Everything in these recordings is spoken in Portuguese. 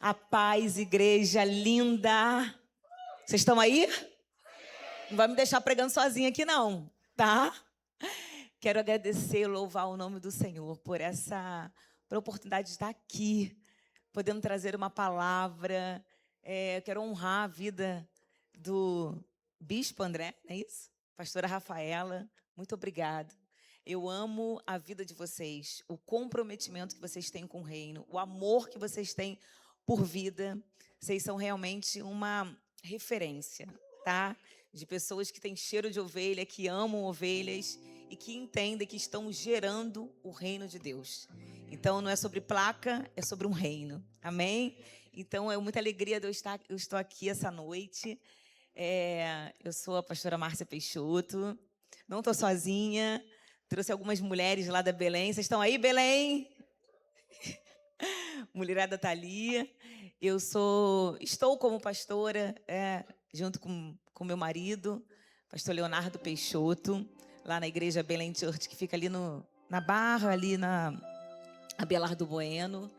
A paz, igreja linda. Vocês estão aí? Não vai me deixar pregando sozinha aqui não, tá? Quero agradecer e louvar o nome do Senhor por a oportunidade de estar aqui, podendo trazer uma palavra. Eu quero honrar a vida do Bispo André, não é isso? Pastora Rafaela, muito obrigada. Eu amo a vida de vocês, o comprometimento que vocês têm com o reino, o amor que vocês têm por vida. Vocês são realmente uma referência, tá? De pessoas que têm cheiro de ovelha, que amam ovelhas e que entendem que estão gerando o reino de Deus. Então, não é sobre placa, é sobre um reino. Amém? Então, é muita alegria de eu estou aqui essa noite. Eu sou a pastora Márcia Peixoto. Não estou sozinha. Trouxe algumas mulheres lá da Belém. Vocês estão aí, Belém? Mulherada tá ali. Estou como pastora, junto com meu marido, pastor Leonardo Peixoto, lá na igreja Belém Church, que fica ali na Barra, ali na Abelardo Bueno.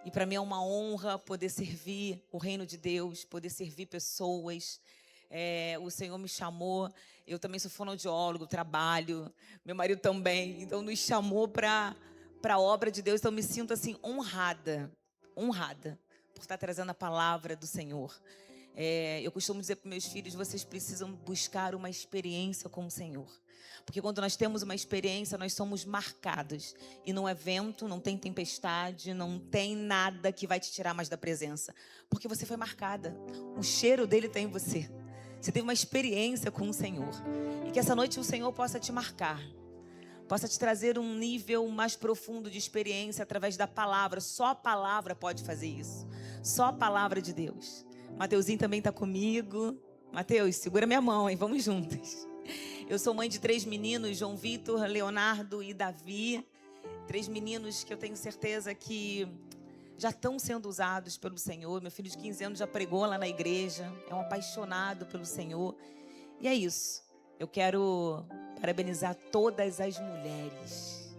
E para mim é uma honra poder servir o reino de Deus, poder servir pessoas. O Senhor me chamou, eu também sou fonoaudiólogo, trabalho, meu marido também, então nos chamou para a obra de Deus. Então me sinto assim honrada por estar trazendo a palavra do Senhor. Eu costumo dizer para meus filhos: vocês precisam buscar uma experiência com o Senhor, porque quando nós temos uma experiência, nós somos marcados, e não é vento, não tem tempestade, não tem nada que vai te tirar mais da presença, porque você foi marcada, o cheiro dele tem em você. Você teve uma experiência com o Senhor, e que essa noite o Senhor possa te marcar, possa te trazer um nível mais profundo de experiência através da palavra. Só a palavra pode fazer isso, só a palavra de Deus. Mateuzinho também está comigo. Mateus, segura minha mão, hein? Vamos juntas. Eu sou mãe de 3 meninos, João Vitor, Leonardo e Davi. 3 meninos que eu tenho certeza que já estão sendo usados pelo Senhor. Meu filho de 15 anos já pregou lá na igreja, é um apaixonado pelo Senhor. E é isso. Eu quero parabenizar todas as mulheres.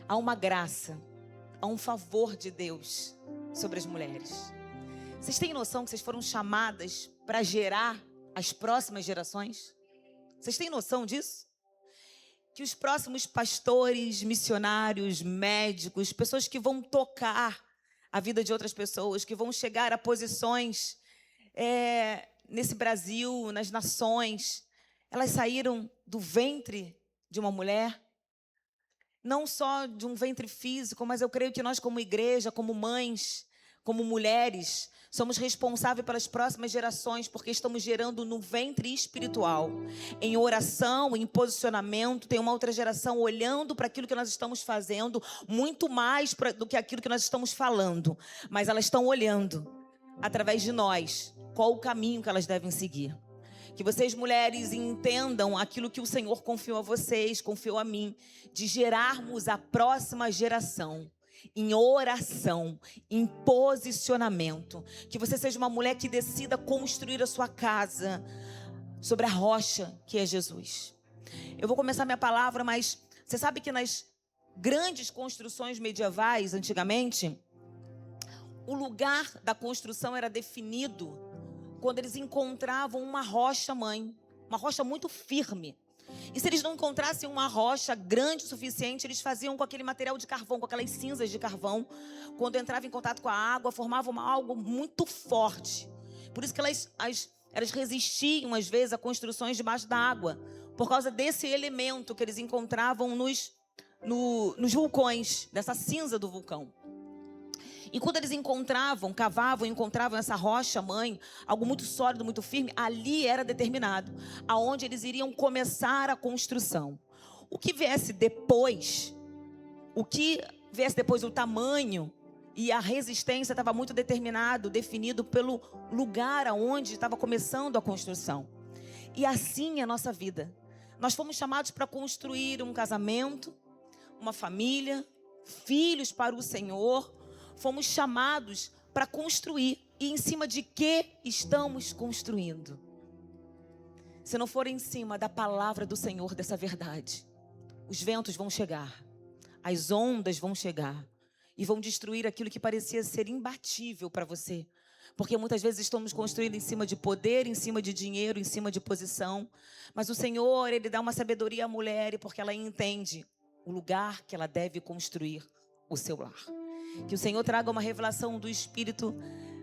Há uma graça, há um favor de Deus sobre as mulheres. Vocês têm noção que vocês foram chamadas para gerar as próximas gerações? Vocês têm noção disso? Que os próximos pastores, missionários, médicos, pessoas que vão tocar a vida de outras pessoas, que vão chegar a posições nesse Brasil, nas nações, elas saíram do ventre de uma mulher. Não só de um ventre físico, mas eu creio que nós, como igreja, como mães, como mulheres, somos responsáveis pelas próximas gerações, porque estamos gerando no ventre espiritual, em oração, em posicionamento. Tem uma outra geração olhando para aquilo que nós estamos fazendo, muito mais do que aquilo que nós estamos falando, mas elas estão olhando, através de nós, qual o caminho que elas devem seguir. Que vocês, mulheres, entendam aquilo que o Senhor confiou a vocês, confiou a mim, de gerarmos a próxima geração em oração, em posicionamento. Que você seja uma mulher que decida construir a sua casa sobre a rocha que é Jesus. Eu vou começar minha palavra, mas você sabe que nas grandes construções medievais, antigamente, o lugar da construção era definido quando eles encontravam uma rocha mãe, uma rocha muito firme. E se eles não encontrassem uma rocha grande o suficiente, eles faziam com aquele material de carvão, com aquelas cinzas de carvão. Quando entrava em contato com a água, formavam algo muito forte. Por isso que elas resistiam, às vezes, a construções debaixo da água, por causa desse elemento que eles encontravam nos vulcões, dessa cinza do vulcão. E quando eles cavavam, encontravam essa rocha mãe, algo muito sólido, muito firme, ali era determinado aonde eles iriam começar a construção. O que viesse depois, o tamanho e a resistência estava muito determinado, definido pelo lugar aonde estava começando a construção. E assim é a nossa vida. Nós fomos chamados para construir um casamento, uma família, filhos para o Senhor. Fomos chamados para construir. E em cima de que estamos construindo? Se não for em cima da palavra do Senhor, dessa verdade, os ventos vão chegar, as ondas vão chegar, e vão destruir aquilo que parecia ser imbatível para você. Porque muitas vezes estamos construindo em cima de poder, em cima de dinheiro, em cima de posição. Mas o Senhor, Ele dá uma sabedoria à mulher, porque ela entende o lugar que ela deve construir o seu lar. Que o Senhor traga uma revelação do Espírito,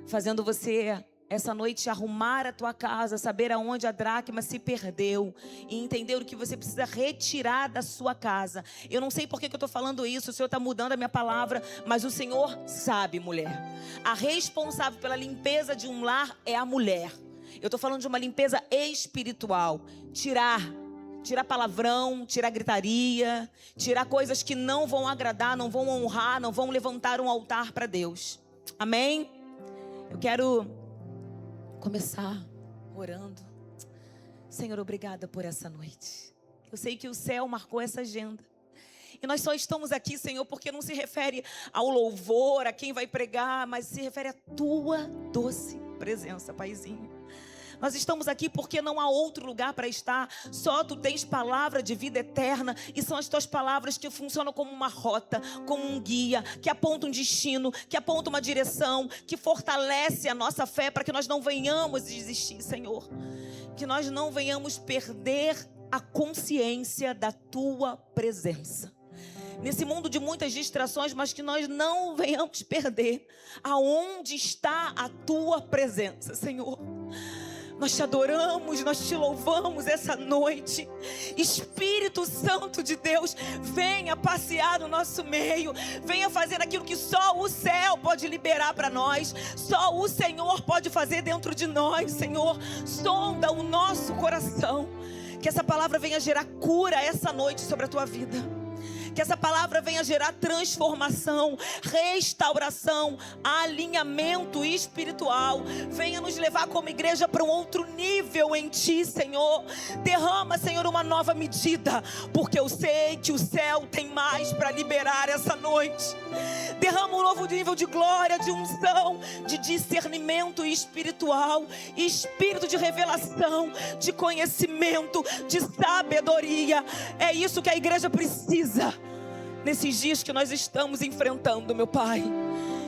fazendo você essa noite arrumar a tua casa, saber aonde a dracma se perdeu e entender o que você precisa retirar da sua casa. Eu não sei por que eu estou falando isso, o Senhor está mudando a minha palavra, mas o Senhor sabe, mulher. A responsável pela limpeza de um lar é a mulher. Eu estou falando de uma limpeza espiritual. Tirar palavrão, tirar gritaria, tirar coisas que não vão agradar, não vão honrar, não vão levantar um altar para Deus. Amém? Eu quero começar orando. Senhor, obrigada por essa noite. Eu sei que o céu marcou essa agenda. E nós só estamos aqui, Senhor, porque não se refere ao louvor, a quem vai pregar, mas se refere à tua doce presença, Paizinho. Nós estamos aqui porque não há outro lugar para estar. Só tu tens palavra de vida eterna. E são as tuas palavras que funcionam como uma rota, como um guia, que aponta um destino, que aponta uma direção, que fortalece a nossa fé para que nós não venhamos desistir, Senhor. Que nós não venhamos perder a consciência da tua presença. Nesse mundo de muitas distrações, mas que nós não venhamos perder aonde está a tua presença, Senhor. Nós te adoramos, nós te louvamos essa noite. Espírito Santo de Deus, venha passear no nosso meio. Venha fazer aquilo que só o céu pode liberar para nós. Só o Senhor pode fazer dentro de nós, Senhor. Sonda o nosso coração. Que essa palavra venha gerar cura essa noite sobre a tua vida. Que essa palavra venha gerar transformação, restauração, alinhamento espiritual. Venha nos levar como igreja para um outro nível em ti, Senhor. Derrama, Senhor, uma nova medida, porque eu sei que o céu tem mais para liberar essa noite. Derrama um novo nível de glória, de unção, de discernimento espiritual, espírito de revelação, de conhecimento, de sabedoria. É isso que a igreja precisa nesses dias que nós estamos enfrentando, meu Pai.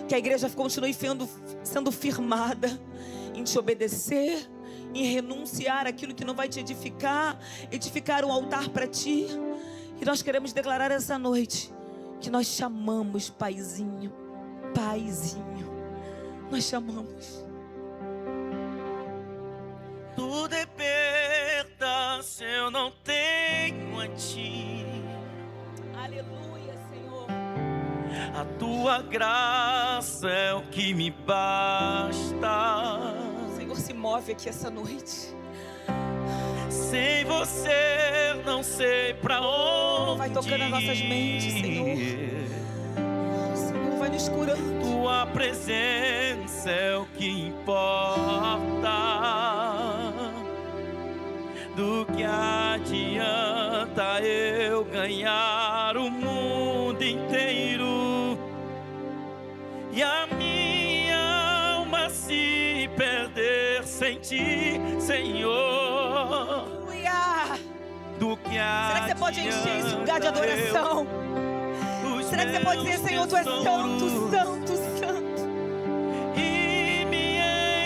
Que a igreja continue sendo firmada em te obedecer, em renunciar aquilo que não vai te edificar um altar para ti. E nós queremos declarar essa noite que nós chamamos, Paizinho, Paizinho. Nós chamamos. Tudo é perda se eu não tenho a ti. Aleluia, Senhor. A tua graça é o que me basta. O Senhor se move aqui essa noite. Sem você não sei pra onde vai tocando as nossas mentes, Senhor. O Senhor vai nos curando. Tua presença é o que importa. Do que adianta eu ganhar o mundo inteiro e a minha alma se perder sem ti, Senhor? Do que será que você pode encher esse lugar de adoração? Será que você pode dizer, Senhor, tu és santo, santo, santo? E me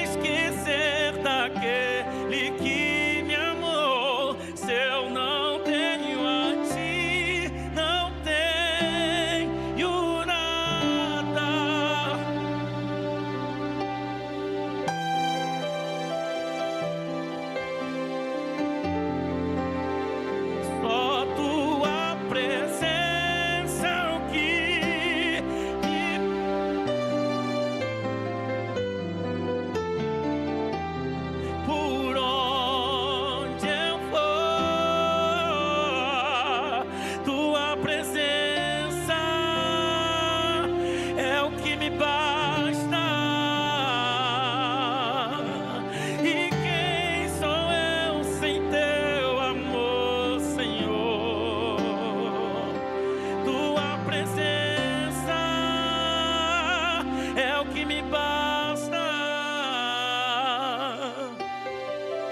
esquecer daquele que me amou. Se eu não tenho a ti, não tenho nada. Só tua presença é o que me... Por onde eu for, tua presença é o que me basta. E quem sou eu sem teu amor, Senhor? Tua presença é o que me basta.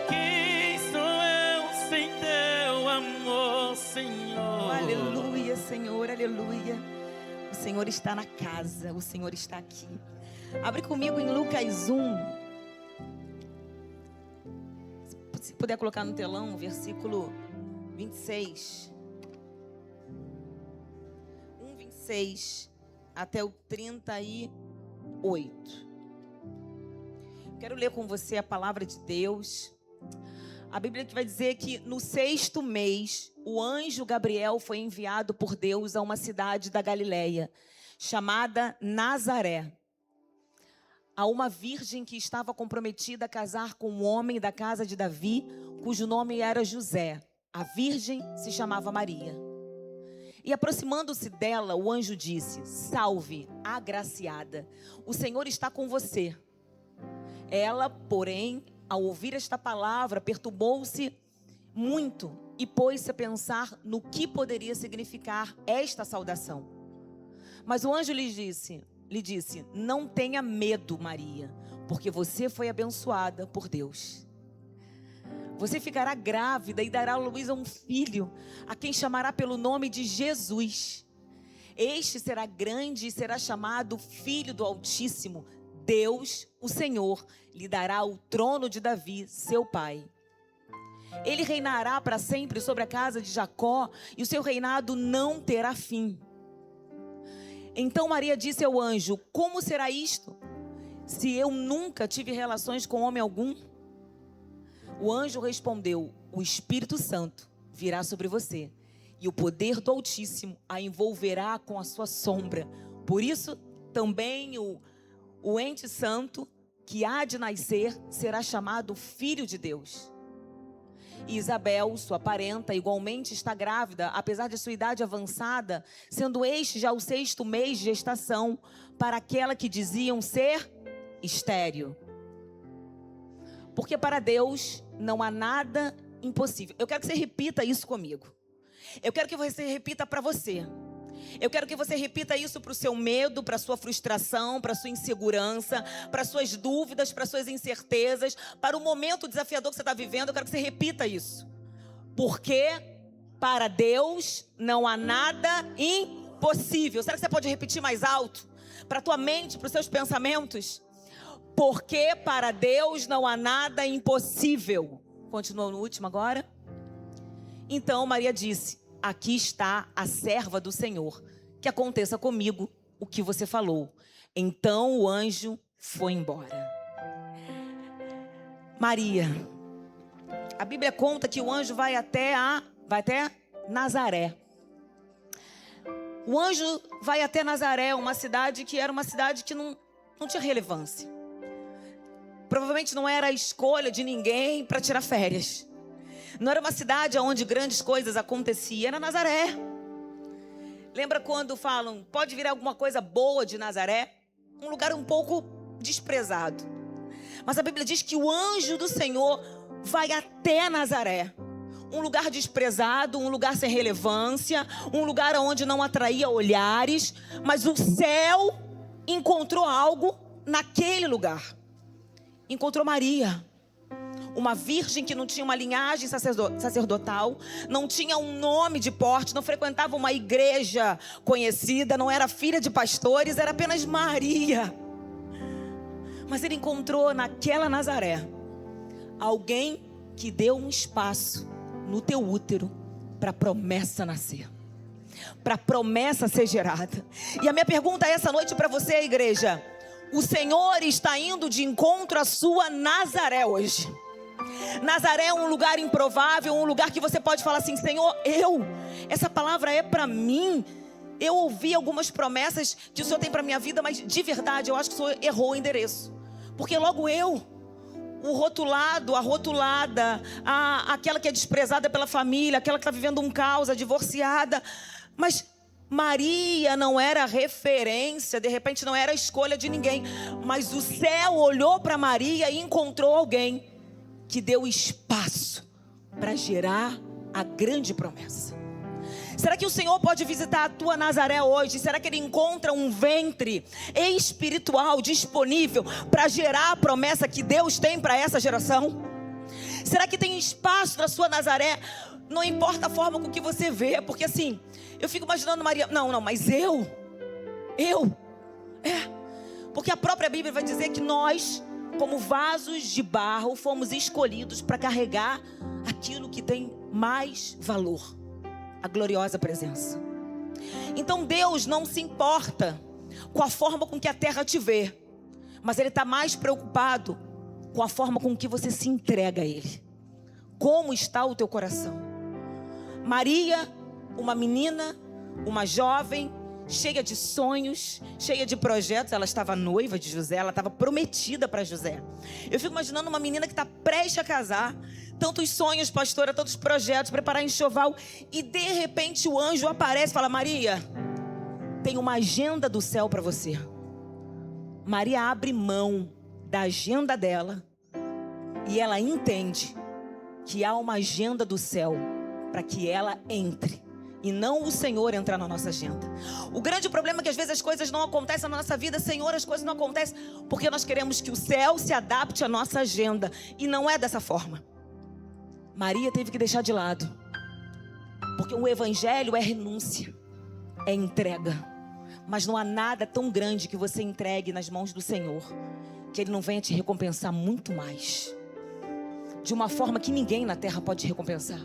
Quem sou eu sem teu amor, Senhor? Aleluia, Senhor, aleluia. O Senhor está na casa, o Senhor está aqui. Abre comigo em Lucas 1. Se puder colocar no telão, versículo 26. 1:26 até o 38. Quero ler com você a palavra de Deus. A Bíblia que vai dizer que no 6º mês, o anjo Gabriel foi enviado por Deus a uma cidade da Galileia, chamada Nazaré, a uma virgem que estava comprometida a casar com um homem da casa de Davi, cujo nome era José. A virgem se chamava Maria. E aproximando-se dela, o anjo disse: Salve, agraciada, o Senhor está com você. Ela, porém, ao ouvir esta palavra, perturbou-se muito e pôs-se a pensar no que poderia significar esta saudação. Mas o anjo lhe disse: Não tenha medo, Maria, porque você foi abençoada por Deus. Você ficará grávida e dará à luz a um filho, a quem chamará pelo nome de Jesus. Este será grande e será chamado Filho do Altíssimo. Deus, o Senhor, lhe dará o trono de Davi, seu pai. Ele reinará para sempre sobre a casa de Jacó, e o seu reinado não terá fim. Então Maria disse ao anjo: Como será isto, se eu nunca tive relações com homem algum? O anjo respondeu: O Espírito Santo virá sobre você, e o poder do Altíssimo a envolverá com a sua sombra. Por isso, também o ente santo que há de nascer será chamado Filho de Deus. E Isabel, sua parenta, igualmente está grávida, apesar de sua idade avançada, sendo este já o 6º mês de gestação, para aquela que diziam ser estéril. Porque para Deus não há nada impossível. Eu quero que você repita isso comigo. Eu quero que você repita para você. Eu quero que você repita isso para o seu medo, para a sua frustração, para a sua insegurança, para as suas dúvidas, para as suas incertezas, para o momento desafiador que você está vivendo. Eu quero que você repita isso. Porque para Deus não há nada impossível. Será que você pode repetir mais alto? Para a tua mente, para os seus pensamentos? Porque para Deus não há nada impossível. Continua no último agora. Então Maria disse: Aqui está a serva do Senhor, que aconteça comigo o que você falou. Então o anjo foi embora. Maria, a Bíblia conta que o anjo vai até Nazaré. O anjo vai até Nazaré, uma cidade que era uma cidade que não tinha relevância. Provavelmente não era a escolha de ninguém para tirar férias. Não era uma cidade onde grandes coisas aconteciam, era Nazaré. Lembra quando falam, pode vir alguma coisa boa de Nazaré? Um lugar um pouco desprezado. Mas a Bíblia diz que o anjo do Senhor vai até Nazaré. Um lugar desprezado, um lugar sem relevância, um lugar onde não atraía olhares. Mas o céu encontrou algo naquele lugar. Encontrou Maria. Uma virgem que não tinha uma linhagem sacerdotal, não tinha um nome de porte, não frequentava uma igreja conhecida, não era filha de pastores, era apenas Maria. Mas ele encontrou naquela Nazaré alguém que deu um espaço no teu útero para a promessa nascer, para a promessa ser gerada. E a minha pergunta essa noite para você, igreja: o Senhor está indo de encontro à sua Nazaré hoje. Nazaré é um lugar improvável, um lugar que você pode falar assim: Senhor, essa palavra é para mim. Eu ouvi algumas promessas que o Senhor tem para minha vida, mas de verdade eu acho que o Senhor errou o endereço. Porque logo o rotulado, a rotulada, aquela que é desprezada pela família, aquela que está vivendo um caos, a divorciada. Mas Maria não era referência, de repente não era a escolha de ninguém. Mas o céu olhou para Maria e encontrou alguém que deu espaço para gerar a grande promessa. Será que o Senhor pode visitar a tua Nazaré hoje? Será que Ele encontra um ventre espiritual disponível para gerar a promessa que Deus tem para essa geração? Será que tem espaço na sua Nazaré? Não importa a forma com que você vê, porque assim, eu fico imaginando Maria, não, mas eu Porque a própria Bíblia vai dizer que nós, como vasos de barro, fomos escolhidos para carregar aquilo que tem mais valor, a gloriosa presença. Então Deus não se importa com a forma com que a terra te vê, mas Ele está mais preocupado com a forma com que você se entrega a Ele. Como está o teu coração? Maria, uma menina, uma jovem, cheia de sonhos, cheia de projetos. Ela estava noiva de José, ela estava prometida para José. Eu fico imaginando uma menina que está prestes a casar, tantos sonhos, pastora, tantos projetos, preparar enxoval, e de repente o anjo aparece e fala: Maria, tem uma agenda do céu para você. Maria abre mão da agenda dela e ela entende que há uma agenda do céu para que ela entre, e não o Senhor entrar na nossa agenda. O grande problema é que às vezes as coisas não acontecem na nossa vida. Senhor, as coisas não acontecem porque nós queremos que o céu se adapte à nossa agenda, e não é dessa forma. Maria teve que deixar de lado, porque o evangelho é renúncia, é entrega. Mas não há nada tão grande que você entregue nas mãos do Senhor que Ele não venha te recompensar muito mais, de uma forma que ninguém na terra pode recompensar.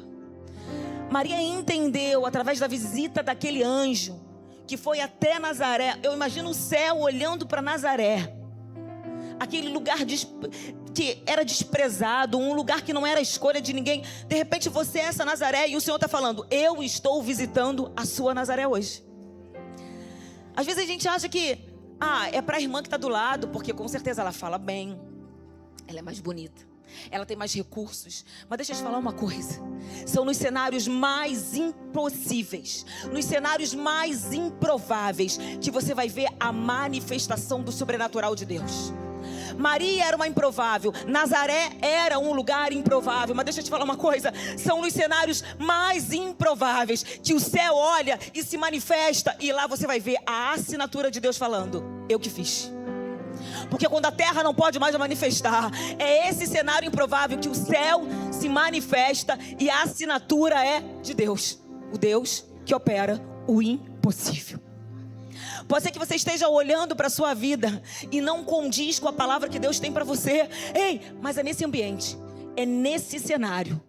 Maria entendeu através da visita daquele anjo que foi até Nazaré. Eu imagino o céu olhando para Nazaré, aquele lugar que era desprezado, um lugar que não era escolha de ninguém. De repente você é essa Nazaré e o Senhor está falando: eu estou visitando a sua Nazaré hoje. Às vezes a gente acha que é para a irmã que está do lado, porque com certeza ela fala bem, ela é mais bonita, ela tem mais recursos. Mas deixa eu te falar uma coisa: são nos cenários mais impossíveis, nos cenários mais improváveis, que você vai ver a manifestação do sobrenatural de Deus. Maria era uma improvável, Nazaré era um lugar improvável. Mas deixa eu te falar uma coisa: são nos cenários mais improváveis que o céu olha e se manifesta, e lá você vai ver a assinatura de Deus falando: eu que fiz. Porque quando a terra não pode mais manifestar, é esse cenário improvável que o céu se manifesta, e a assinatura é de Deus, o Deus que opera o impossível. Pode ser que você esteja olhando para a sua vida e não condiz com a palavra que Deus tem para você. Mas é nesse ambiente, é nesse cenário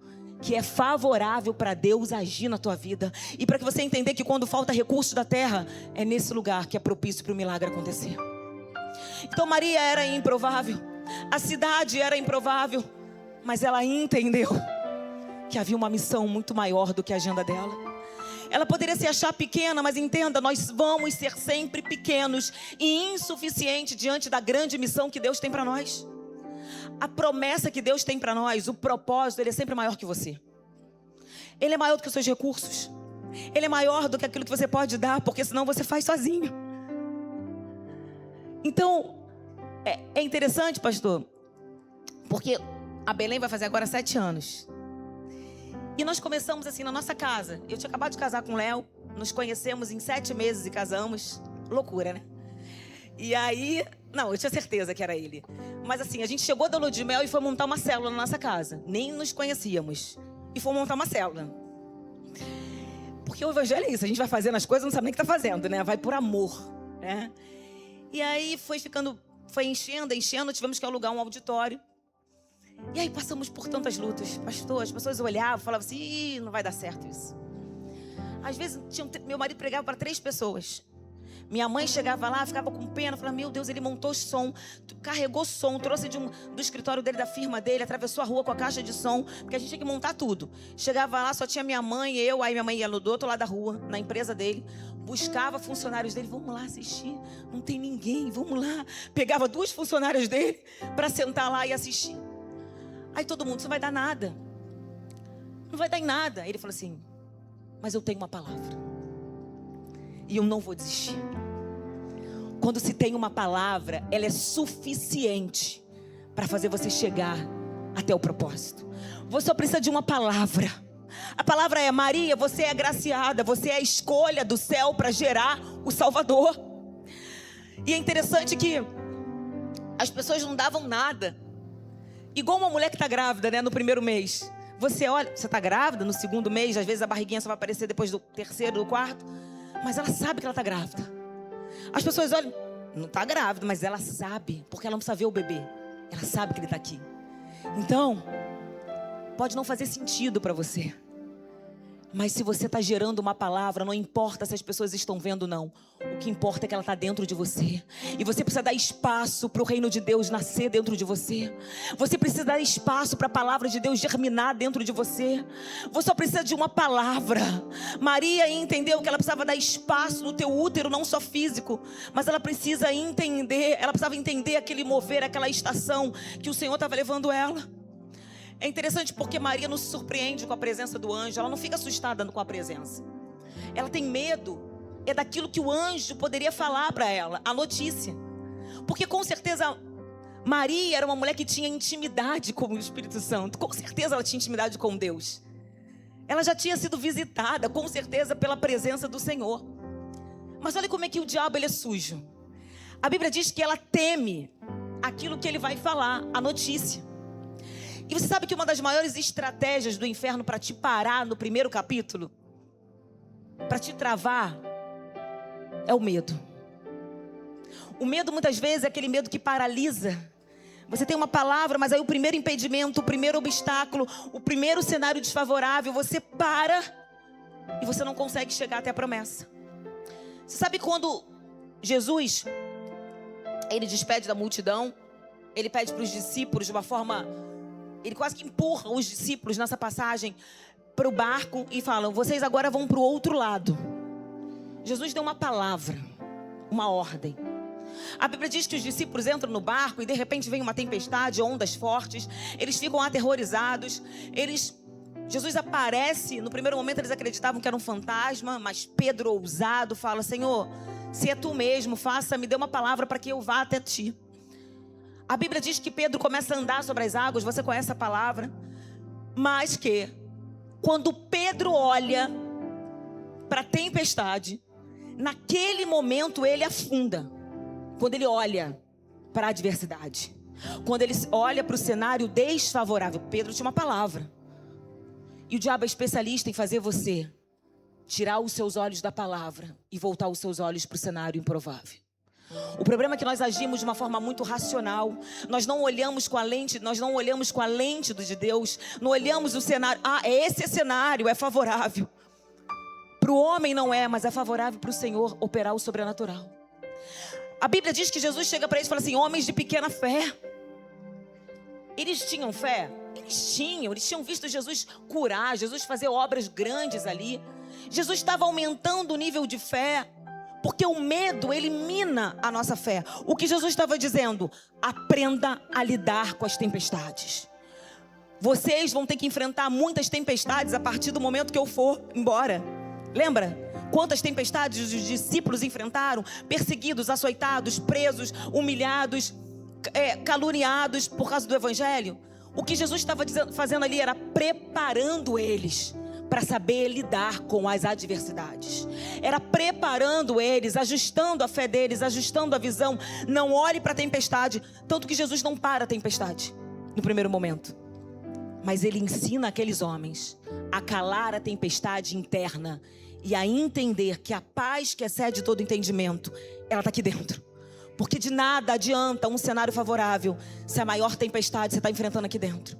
que é favorável para Deus agir na tua vida, e para que você entender que quando falta recurso da terra, é nesse lugar que é propício para o milagre acontecer. Então Maria era improvável, a cidade era improvável, mas ela entendeu que havia uma missão muito maior do que a agenda dela. Ela poderia se achar pequena, mas entenda, nós vamos ser sempre pequenos e insuficientes diante da grande missão que Deus tem para nós. A promessa que Deus tem para nós, o propósito, Ele é sempre maior que você. Ele é maior do que os seus recursos. Ele é maior do que aquilo que você pode dar, porque senão você faz sozinho. Então, é interessante, pastor, porque a Belém vai fazer agora 7 anos. E nós começamos assim na nossa casa. Eu tinha acabado de casar com o Léo, nos conhecemos em 7 meses e casamos. Loucura, né? E aí, não, eu tinha certeza que era ele. Mas assim, a gente chegou da lua de mel e foi montar uma célula na nossa casa. Nem nos conhecíamos. E foi montar uma célula. Porque o evangelho é isso, a gente vai fazendo as coisas, não sabe nem o que está fazendo, né? Vai por amor, né? E aí foi enchendo, tivemos que alugar um auditório. E aí passamos por tantas lutas, pastor. As pessoas olhavam, falavam assim: não vai dar certo isso. Às vezes meu marido pregava para 3 pessoas. Minha mãe chegava lá, ficava com pena, falava: meu Deus, ele montou som, carregou som, trouxe do escritório dele, da firma dele, atravessou a rua com a caixa de som, porque a gente tinha que montar tudo. Chegava lá, só tinha minha mãe e eu. Aí minha mãe ia do outro lado da rua, na empresa dele, buscava funcionários dele: vamos lá assistir, não tem ninguém, vamos lá. Pegava 2 funcionárias dele para sentar lá e assistir. Aí todo mundo: isso não vai dar nada, não vai dar em nada. Aí ele falou assim: mas eu tenho uma palavra e eu não vou desistir. Quando se tem uma palavra, ela é suficiente para fazer você chegar até o propósito. Você só precisa de uma palavra. A palavra é: Maria, você é agraciada, você é a escolha do céu para gerar o Salvador. E é interessante que as pessoas não davam nada. Igual uma mulher que está grávida, né, no primeiro mês. Você olha, você está grávida no segundo mês, às vezes a barriguinha só vai aparecer depois do 3º, do 4º. Mas ela sabe que ela está grávida. As pessoas olham, não está grávida, mas ela sabe, porque ela não precisa ver o bebê. Ela sabe que ele está aqui. Então, pode não fazer sentido para você. Mas se você está gerando uma palavra, não importa se as pessoas estão vendo ou não. O que importa é que ela está dentro de você. E você precisa dar espaço para o reino de Deus nascer dentro de você. Você precisa dar espaço para a palavra de Deus germinar dentro de você. Você só precisa de uma palavra. Maria entendeu que ela precisava dar espaço no teu útero, não só físico. Mas ela precisava entender aquele mover, aquela estação que o Senhor estava levando ela. É interessante porque Maria não se surpreende com a presença do anjo. Ela não fica assustada com a presença. Ela tem medo daquilo que o anjo poderia falar para ela, a notícia. Porque com certeza Maria era uma mulher que tinha intimidade com o Espírito Santo. Com certeza ela tinha intimidade com Deus. Ela já tinha sido visitada, com certeza, pela presença do Senhor. Mas olha como é que o diabo ele é sujo. A Bíblia diz que ela teme aquilo que ele vai falar, a notícia. E você sabe que uma das maiores estratégias do inferno para te parar no primeiro capítulo, para te travar, é o medo. O medo muitas vezes é aquele medo que paralisa. Você tem uma palavra, mas aí o primeiro impedimento, o primeiro obstáculo, o primeiro cenário desfavorável, você para e você não consegue chegar até a promessa. Você sabe quando Jesus, ele despede da multidão, ele pede para os discípulos de uma forma... Ele quase que empurra os discípulos nessa passagem para o barco e falam, vocês agora vão para o outro lado. Jesus deu uma palavra, uma ordem. A Bíblia diz que os discípulos entram no barco e de repente vem uma tempestade, ondas fortes. Eles ficam aterrorizados. Jesus aparece, no primeiro momento eles acreditavam que era um fantasma, mas Pedro, ousado, fala, Senhor, se é tu mesmo, me dê uma palavra para que eu vá até ti. A Bíblia diz que Pedro começa a andar sobre as águas, você conhece a palavra, mas que quando Pedro olha para a tempestade, naquele momento ele afunda. Quando ele olha para a adversidade, quando ele olha para o cenário desfavorável, Pedro tinha uma palavra. E o diabo é especialista em fazer você tirar os seus olhos da palavra e voltar os seus olhos para o cenário improvável. O problema é que nós agimos de uma forma muito racional. Nós não olhamos com a lente de Deus. Não olhamos o cenário. Esse cenário é favorável. Para o homem não é, mas é favorável para o Senhor operar o sobrenatural. A Bíblia diz que Jesus chega para eles e fala assim, homens de pequena fé. Eles tinham fé? Eles tinham visto Jesus curar, Jesus fazer obras grandes ali. Jesus estava aumentando o nível de fé. Porque o medo, ele mina a nossa fé. O que Jesus estava dizendo? Aprenda a lidar com as tempestades. Vocês vão ter que enfrentar muitas tempestades a partir do momento que eu for embora. Lembra? Quantas tempestades os discípulos enfrentaram? Perseguidos, açoitados, presos, humilhados, caluniados por causa do evangelho. O que Jesus estava fazendo ali era preparando eles para saber lidar com as adversidades. Era preparando eles, ajustando a fé deles, ajustando a visão. Não olhe para a tempestade. Tanto que Jesus não para a tempestade no primeiro momento. Mas ele ensina aqueles homens a calar a tempestade interna e a entender que a paz que excede todo entendimento, ela está aqui dentro. Porque de nada adianta um cenário favorável se a maior tempestade você está enfrentando aqui dentro.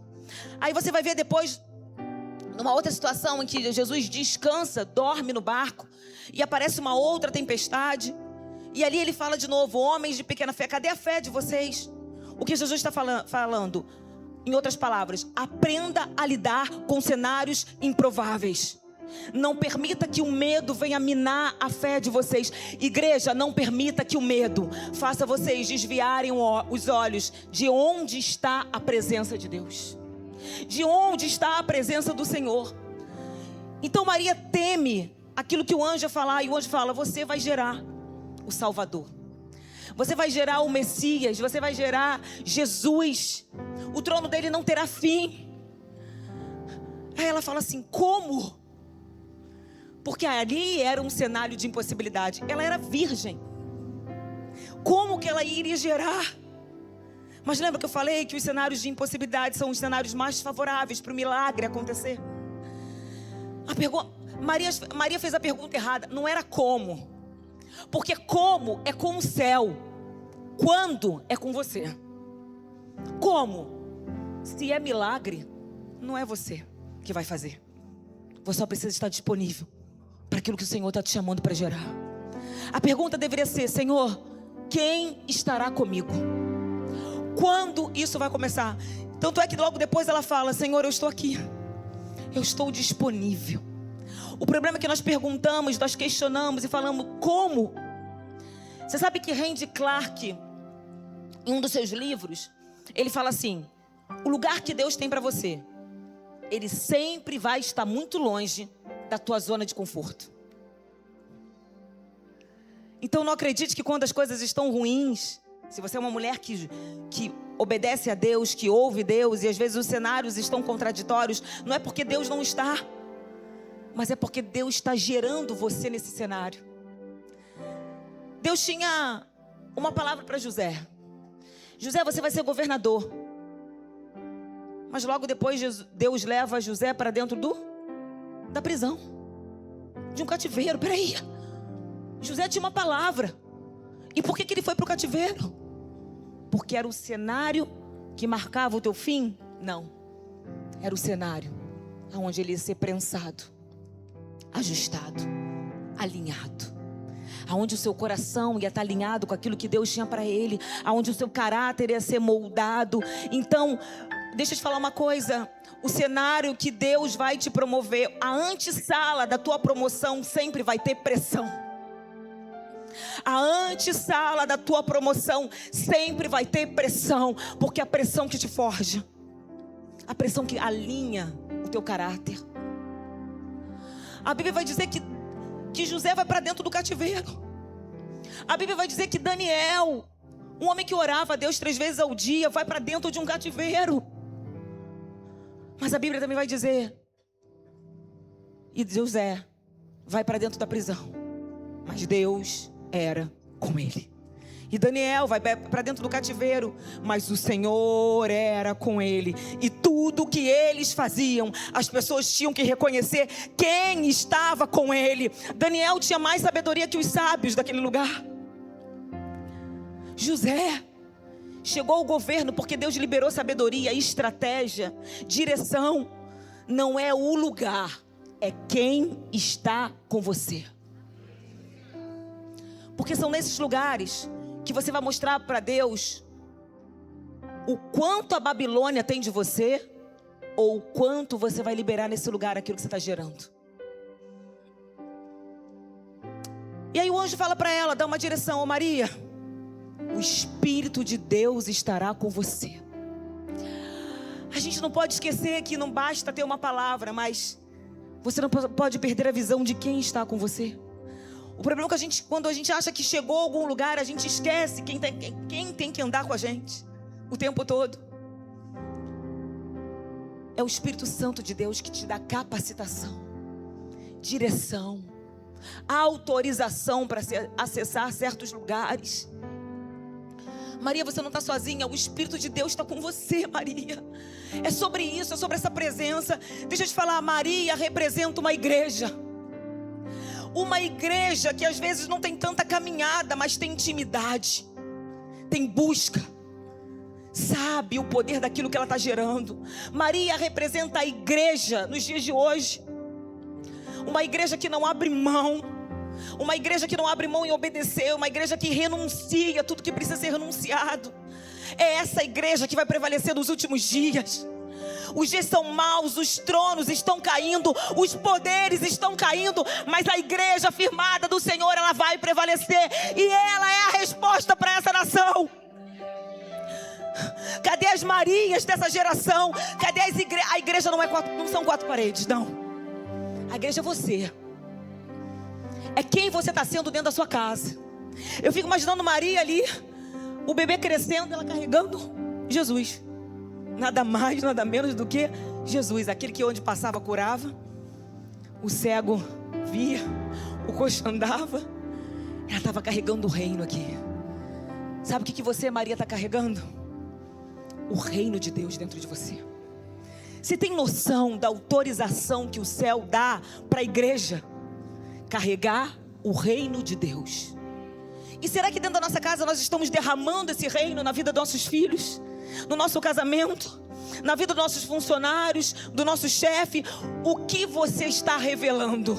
Aí você vai ver depois, numa outra situação em que Jesus descansa, dorme no barco, e aparece uma outra tempestade, e ali ele fala de novo, homens de pequena fé, cadê a fé de vocês? O que Jesus está falando? Em outras palavras, aprenda a lidar com cenários improváveis. Não permita que o medo venha minar a fé de vocês. Igreja, não permita que o medo faça vocês desviarem os olhos de onde está a presença de Deus. De onde está a presença do Senhor. Então Maria teme aquilo que o anjo ia falar. E o anjo fala, você vai gerar o Salvador. Você vai gerar o Messias. Você vai gerar Jesus. O trono dele não terá fim. Aí ela fala assim, como? Porque ali era um cenário de impossibilidade. Ela era virgem. Como que ela iria gerar? Mas lembra que eu falei que os cenários de impossibilidade são os cenários mais favoráveis para o milagre acontecer? Maria fez a pergunta errada. Não era como. Porque como é com o céu, quando é com você. Como? Se é milagre, não é você que vai fazer. Você só precisa estar disponível para aquilo que o Senhor está te chamando para gerar. A pergunta deveria ser: Senhor, quem estará comigo? Quando isso vai começar? Tanto é que logo depois ela fala: Senhor, eu estou aqui, eu estou disponível. O problema é que nós perguntamos, nós questionamos e falamos como. Você sabe que Randy Clark, em um dos seus livros, ele fala assim: o lugar que Deus tem para você, ele sempre vai estar muito longe da tua zona de conforto. Então não acredite que quando as coisas estão ruins, se você é uma mulher que obedece a Deus, que ouve Deus, e às vezes os cenários estão contraditórios, não é porque Deus não está, mas é porque Deus está gerando você nesse cenário. Deus tinha uma palavra para José: José, você vai ser governador. Mas logo depois Deus leva José para dentro da prisão, de um cativeiro. Peraí, José tinha uma palavra. E por que ele foi para o cativeiro? Porque era o cenário que marcava o teu fim? Não. Era o cenário onde ele ia ser prensado, ajustado, alinhado. Aonde o seu coração ia estar alinhado com aquilo que Deus tinha para ele. Aonde o seu caráter ia ser moldado. Então, deixa eu te falar uma coisa. O cenário que Deus vai te promover, a antessala da tua promoção sempre vai ter pressão. A antessala da tua promoção sempre vai ter pressão. Porque é a pressão que te forja, a pressão que alinha o teu caráter. A Bíblia vai dizer que José vai para dentro do cativeiro. A Bíblia vai dizer que Daniel, um homem que orava a Deus 3 vezes ao dia, vai para dentro de um cativeiro. Mas a Bíblia também vai dizer, e José vai para dentro da prisão, mas Deus era com ele. E Daniel vai para dentro do cativeiro, mas o Senhor era com ele. E tudo que eles faziam, as pessoas tinham que reconhecer quem estava com ele. Daniel tinha mais sabedoria que os sábios daquele lugar. José chegou ao governo porque Deus liberou sabedoria, estratégia, direção. Não é o lugar, é quem está com você. Porque são nesses lugares que você vai mostrar para Deus o quanto a Babilônia tem de você, ou o quanto você vai liberar nesse lugar aquilo que você está gerando. E aí o anjo fala para ela, dá uma direção: ô Maria, o Espírito de Deus estará com você. A gente não pode esquecer que não basta ter uma palavra, mas você não pode perder a visão de quem está com você. O problema é que quando a gente acha que chegou a algum lugar, a gente esquece quem tem que andar com a gente o tempo todo. É o Espírito Santo de Deus que te dá capacitação, direção, autorização para acessar certos lugares. Maria, você não está sozinha, o Espírito de Deus está com você, Maria. É sobre isso, é sobre essa presença. Deixa eu te falar, Maria representa uma igreja. Uma igreja que às vezes não tem tanta caminhada, mas tem intimidade, tem busca, sabe o poder daquilo que ela está gerando. Maria representa a igreja nos dias de hoje. Uma igreja que não abre mão, uma igreja que não abre mão em obedecer, uma igreja que renuncia tudo que precisa ser renunciado. É essa igreja que vai prevalecer nos últimos dias. Os dias são maus, os tronos estão caindo, os poderes estão caindo, mas a igreja firmada do Senhor, ela vai prevalecer, e ela é a resposta para essa nação. Cadê as Marias dessa geração? Cadê a igreja não são 4 paredes, não. A igreja é você. É quem você está sendo dentro da sua casa. Eu fico imaginando Maria ali, o bebê crescendo, ela carregando Jesus. Nada mais, nada menos do que Jesus. Aquele que onde passava curava, o cego via, o coxo andava. Ela estava carregando o reino aqui. Sabe o que você, Maria, está carregando? O reino de Deus dentro de você. Você tem noção da autorização que o céu dá para a igreja? Carregar o reino de Deus. E será que dentro da nossa casa nós estamos derramando esse reino na vida dos nossos filhos, no nosso casamento, na vida dos nossos funcionários, do nosso chefe? O que você está revelando?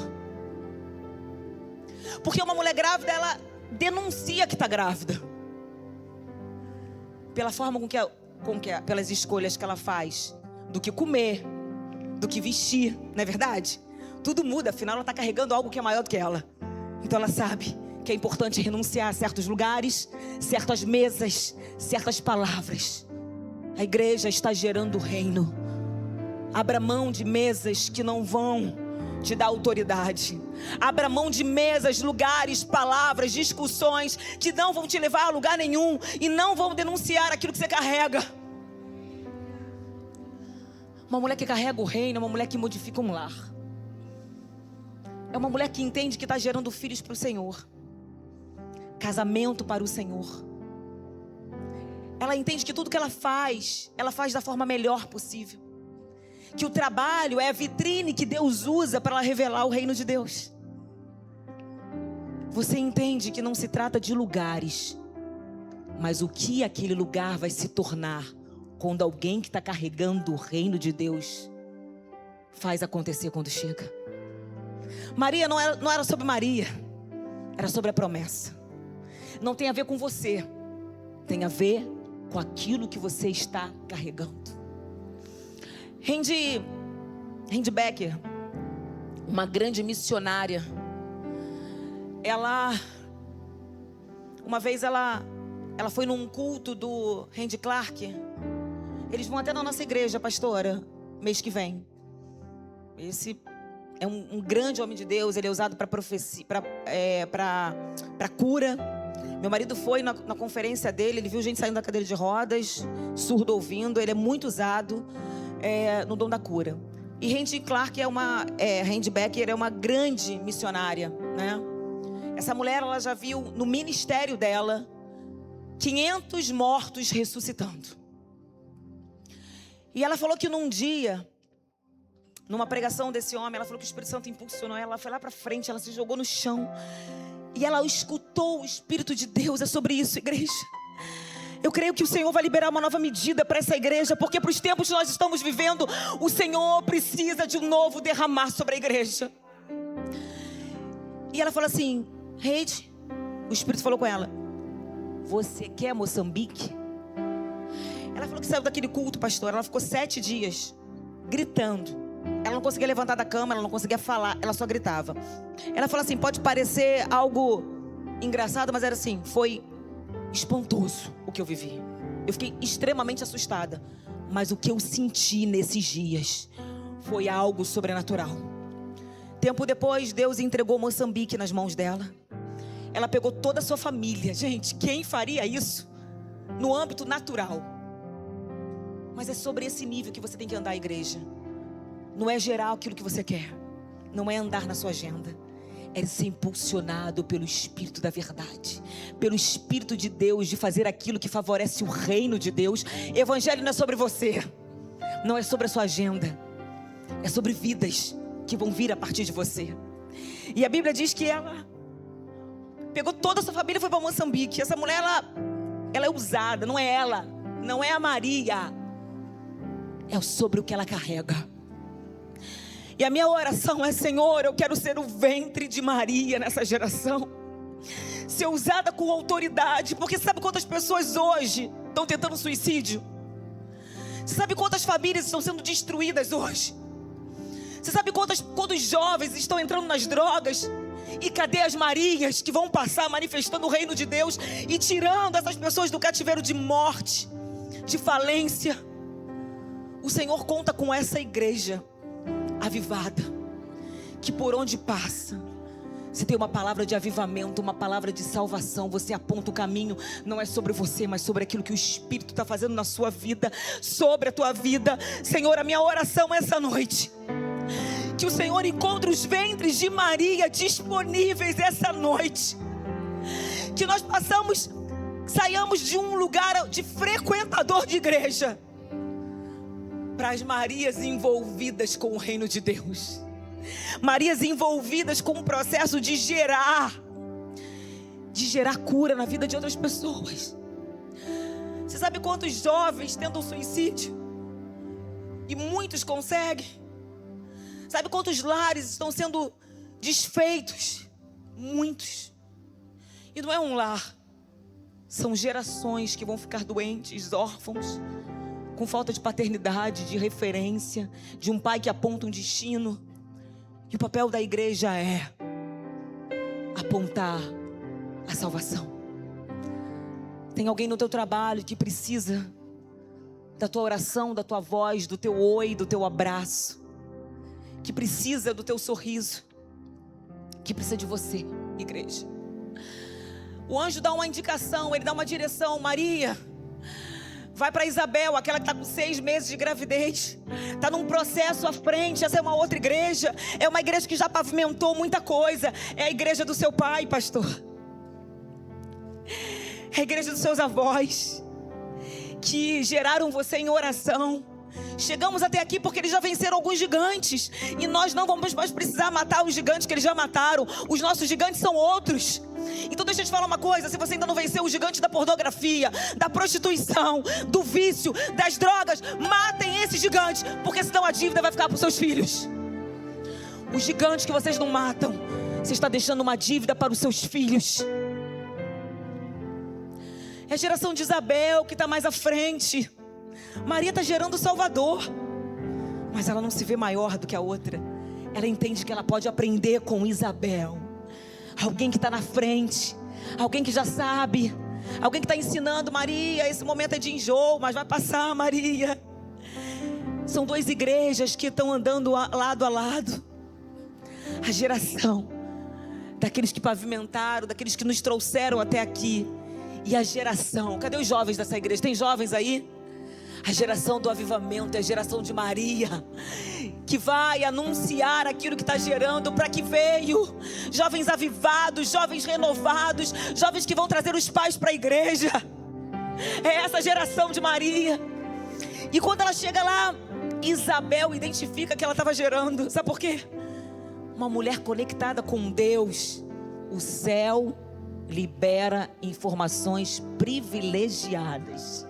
Porque uma mulher grávida, ela denuncia que está grávida, pela forma pelas escolhas que ela faz, do que comer, do que vestir, não é verdade? Tudo muda, afinal ela está carregando algo que é maior do que ela. Então ela sabe que é importante renunciar a certos lugares, certas mesas, certas palavras. A igreja está gerando o reino. Abra mão de mesas que não vão te dar autoridade. Abra mão de mesas, lugares, palavras, discussões que não vão te levar a lugar nenhum e não vão denunciar aquilo que você carrega. Uma mulher que carrega o reino é uma mulher que modifica um lar. É uma mulher que entende que está gerando filhos para o Senhor, casamento para o Senhor. Ela entende que tudo que ela faz da forma melhor possível. Que o trabalho é a vitrine que Deus usa para ela revelar o reino de Deus. Você entende que não se trata de lugares, mas o que aquele lugar vai se tornar quando alguém que está carregando o reino de Deus faz acontecer quando chega. Maria não era sobre Maria, era sobre a promessa. Não tem a ver com você, tem a ver com aquilo que você está carregando. Randy Becker, uma grande missionária, uma vez ela foi num culto do Randy Clark. Eles vão até na nossa igreja, pastora, mês que vem. Esse é um grande homem de Deus. Ele é usado para profecia, para cura. Meu marido foi na conferência dele. Ele viu gente saindo da cadeira de rodas, surdo ouvindo. Ele é muito usado no dom da cura. E Randy Becker é uma grande missionária, né? Essa mulher, ela já viu no ministério dela 500 mortos ressuscitando. E ela falou que num dia, numa pregação desse homem, ela falou que o Espírito Santo impulsionou ela. Ela foi lá para frente, ela se jogou no chão e ela escutou o Espírito de Deus. É sobre isso, igreja. Eu creio que o Senhor vai liberar uma nova medida para essa igreja, porque para os tempos que nós estamos vivendo, o Senhor precisa de um novo derramar sobre a igreja. E ela falou assim: Reide, o Espírito falou com ela: você quer Moçambique? Ela falou que saiu daquele culto, pastor. Ela ficou 7 dias gritando. Ela não conseguia levantar da cama, ela não conseguia falar, ela só gritava. Ela falou assim: pode parecer algo engraçado, mas era assim, foi espantoso o que eu vivi. Eu fiquei extremamente assustada, mas o que eu senti nesses dias foi algo sobrenatural. Tempo depois, Deus entregou Moçambique nas mãos dela. Ela pegou toda a sua família. Gente, quem faria isso no âmbito natural? Mas é sobre esse nível que você tem que andar, igreja. Não é gerar aquilo que você quer, não é andar na sua agenda, é ser impulsionado pelo Espírito da verdade, pelo Espírito de Deus, de fazer aquilo que favorece o reino de Deus. Evangelho não é sobre você, não é sobre a sua agenda, é sobre vidas que vão vir a partir de você. E a Bíblia diz que ela pegou toda a sua família e foi para Moçambique. Essa mulher, ela é usada, não é ela, não é a Maria, é sobre o que ela carrega. E a minha oração é: Senhor, eu quero ser o ventre de Maria nessa geração, ser usada com autoridade. Porque sabe quantas pessoas hoje estão tentando suicídio? Você sabe quantas famílias estão sendo destruídas hoje? Você sabe quantos jovens estão entrando nas drogas? E cadê as Marias que vão passar manifestando o reino de Deus e tirando essas pessoas do cativeiro de morte, de falência? O Senhor conta com essa igreja avivada, que por onde passa, você tem uma palavra de avivamento, uma palavra de salvação. Você aponta o caminho, não é sobre você, mas sobre aquilo que o Espírito está fazendo na sua vida, sobre a tua vida. Senhor, a minha oração essa noite, que o Senhor encontre os ventres de Maria disponíveis essa noite, que nós saiamos de um lugar de frequentador de igreja para as Marias envolvidas com o reino de Deus, Marias envolvidas com o processo de gerar de gerar cura na vida de outras pessoas. Você sabe quantos jovens tentam suicídio? E muitos conseguem. Sabe quantos lares estão sendo desfeitos? Muitos. E não é um lar. São gerações que vão ficar doentes, órfãos, com falta de paternidade, de referência, de um pai que aponta um destino. E o papel da igreja é apontar a salvação. Tem alguém no teu trabalho que precisa da tua oração, da tua voz, do teu oi, do teu abraço, que precisa do teu sorriso, que precisa de você, igreja. O anjo dá uma indicação, ele dá uma direção. Maria, vai para Isabel, aquela que está com 6 meses de gravidez, está num processo à frente. Essa é uma outra igreja, é uma igreja que já pavimentou muita coisa. É a igreja do seu pai, pastor, é a igreja dos seus avós, que geraram você em oração. Chegamos até aqui porque eles já venceram alguns gigantes, e nós não vamos mais precisar matar os gigantes que eles já mataram. Os nossos gigantes são outros. Então deixa eu te falar uma coisa: se você ainda não venceu o gigante da pornografia, da prostituição, do vício, das drogas, matem esse gigante, porque senão a dívida vai ficar para os seus filhos. Os gigantes que vocês não matam, você está deixando uma dívida para os seus filhos. É a geração de Isabel que está mais à frente. Maria está gerando o Salvador, mas ela não se vê maior do que a outra. Ela entende que ela pode aprender com Isabel. Alguém que está na frente, alguém que já sabe, alguém que está ensinando. Maria, esse momento é de enjoo, mas vai passar, Maria. São 2 igrejas que estão andando lado a lado. A geração daqueles que pavimentaram, daqueles que nos trouxeram até aqui, e a geração, cadê os jovens dessa igreja? Tem jovens aí? A geração do avivamento é a geração de Maria, que vai anunciar aquilo que está gerando, para que veio. Jovens avivados, jovens renovados, jovens que vão trazer os pais para a igreja. É essa geração de Maria. E quando ela chega lá, Isabel identifica que ela estava gerando. Sabe por quê? Uma mulher conectada com Deus. O céu libera informações privilegiadas.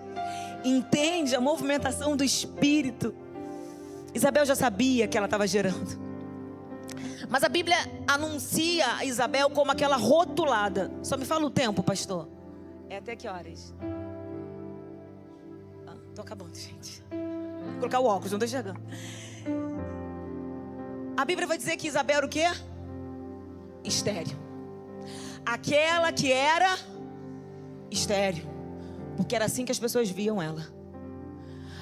Entende a movimentação do Espírito. Isabel já sabia que ela estava gerando, mas a Bíblia anuncia a Isabel como aquela rotulada. Só me fala o tempo, pastor. É até que horas? Tô acabando, gente. Vou colocar o óculos, não tô enxergando. A Bíblia vai dizer que Isabel era o quê? Estéril. Aquela que era estéril, porque era assim que as pessoas viam ela.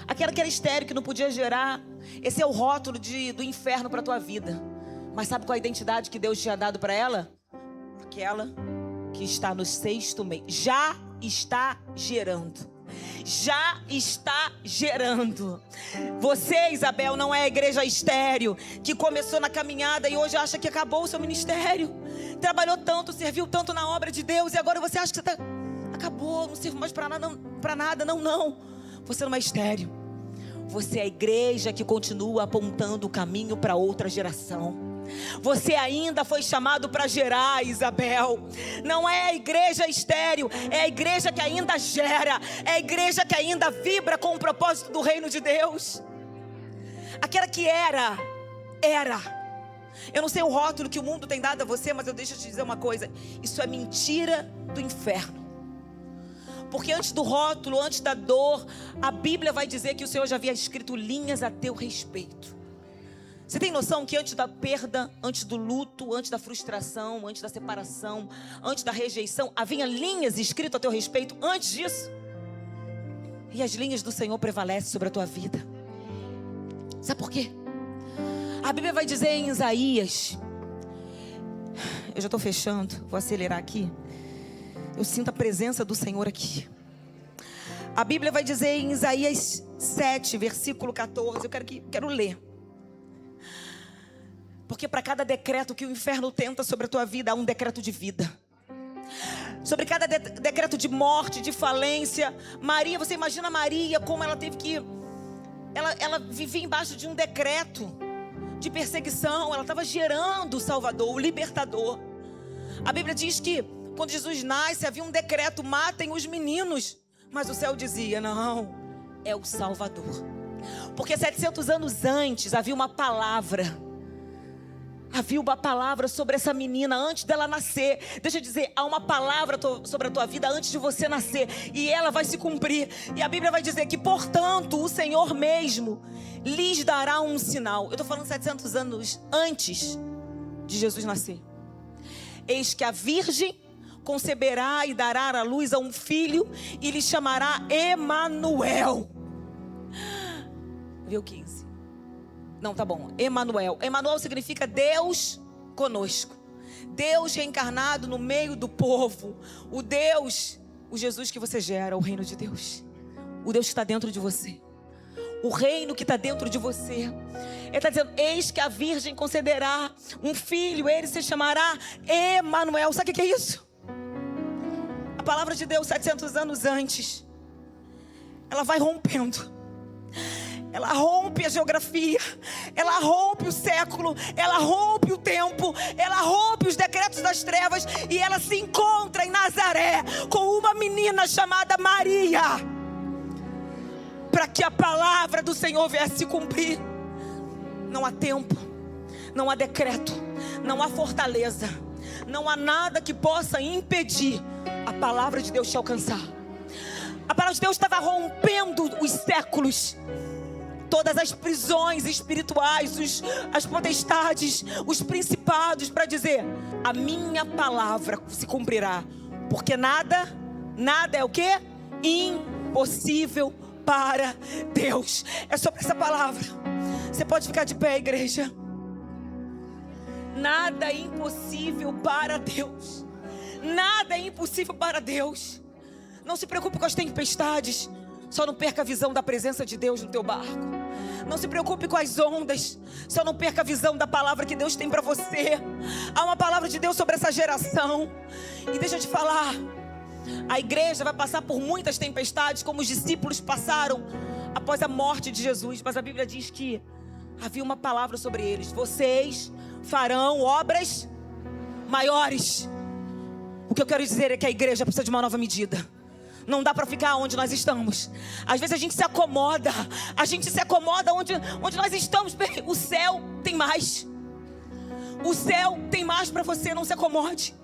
Aquela que era estéril, que não podia gerar. Esse é o rótulo do inferno para a tua vida. Mas sabe qual a identidade que Deus tinha dado para ela? Aquela que está no 6º mês. Já está gerando. Já está gerando. Você, Isabel, não é a igreja estéril que começou na caminhada e hoje acha que acabou o seu ministério. Trabalhou tanto, serviu tanto na obra de Deus, e agora você acha que acabou, não sirvo mais para nada. Não. Você não é estéril. Você é a igreja que continua apontando o caminho para outra geração. Você ainda foi chamado para gerar, Isabel. Não é a igreja estéril, é a igreja que ainda gera. É a igreja que ainda vibra com o propósito do reino de Deus. Aquela que era. Eu não sei o rótulo que o mundo tem dado a você, mas eu deixo te dizer uma coisa: isso é mentira do inferno. Porque antes do rótulo, antes da dor, a Bíblia vai dizer que o Senhor já havia escrito linhas a teu respeito. Você tem noção que antes da perda, antes do luto, antes da frustração, antes da separação, antes da rejeição, havia linhas escritas a teu respeito antes disso? E as linhas do Senhor prevalecem sobre a tua vida. Sabe por quê? A Bíblia vai dizer em Isaías, eu já estou fechando, vou acelerar aqui. Eu sinto a presença do Senhor aqui. A Bíblia vai dizer em Isaías 7, versículo 14. Eu quero ler. Porque para cada decreto que o inferno tenta sobre a tua vida, há um decreto de vida. Sobre cada decreto de morte, de falência. Maria, você imagina Maria, como ela teve que... Ela vivia embaixo de um decreto de perseguição. Ela estava gerando o Salvador, o Libertador. A Bíblia diz que Quando Jesus nasce, havia um decreto: matem os meninos. Mas o céu dizia: não, é o Salvador. Porque 700 anos antes havia uma palavra. Havia uma palavra sobre essa menina antes dela nascer. Deixa eu dizer, há uma palavra sobre a tua vida antes de você nascer. E ela vai se cumprir. E a Bíblia vai dizer que, portanto, o Senhor mesmo lhes dará um sinal. Eu estou falando 700 anos antes de Jesus nascer. Eis que a virgem conceberá e dará à luz a um filho e lhe chamará Emanuel. Viu 15? Não, tá bom. Emanuel. Emanuel significa Deus conosco. Deus reencarnado no meio do povo. O Deus, o Jesus que você gera, o reino de Deus. O Deus que está dentro de você. O reino que está dentro de você. Ele está dizendo: eis que a virgem concederá um filho, ele se chamará Emanuel. Sabe o que é isso? A palavra de Deus 700 anos antes, ela vai rompendo. Ela rompe a geografia, ela rompe o século, ela rompe o tempo, ela rompe os decretos das trevas e ela se encontra em Nazaré com uma menina chamada Maria, para que a palavra do Senhor viesse se cumprir. Não há tempo, não há decreto, não há fortaleza, não há nada que possa impedir a palavra de Deus te alcançar. A palavra de Deus estava rompendo os séculos. Todas as prisões espirituais, as potestades, os principados, para dizer: a minha palavra se cumprirá. Porque nada é o quê? Impossível para Deus. É sobre essa palavra. Você pode ficar de pé, igreja. Nada é impossível para Deus. Nada é impossível para Deus. Não se preocupe com as tempestades. Só não perca a visão da presença de Deus no teu barco. Não se preocupe com as ondas. Só não perca a visão da palavra que Deus tem para você. Há uma palavra de Deus sobre essa geração. E deixa eu te falar, a igreja vai passar por muitas tempestades, como os discípulos passaram após a morte de Jesus. Mas a Bíblia diz que havia uma palavra sobre eles: vocês farão obras maiores. O que eu quero dizer é que a igreja precisa de uma nova medida. Não dá para ficar onde nós estamos. Às vezes a gente se acomoda. A gente se acomoda onde nós estamos. O céu tem mais. O céu tem mais para você. Não se acomode.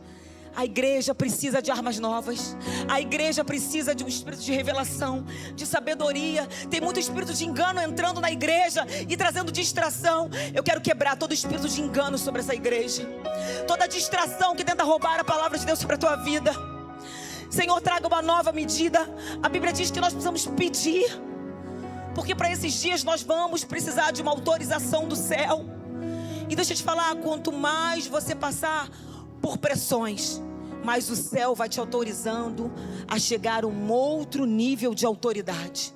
A igreja precisa de armas novas. A igreja precisa de um espírito de revelação, de sabedoria. Tem muito espírito de engano entrando na igreja e trazendo distração. Eu quero quebrar todo espírito de engano sobre essa igreja. Toda distração que tenta roubar a palavra de Deus sobre a tua vida. Senhor, traga uma nova medida. A Bíblia diz que nós precisamos pedir, porque para esses dias nós vamos precisar de uma autorização do céu. E deixa eu te falar, quanto mais você passar por pressões, mais o céu vai te autorizando a chegar a um outro nível de autoridade.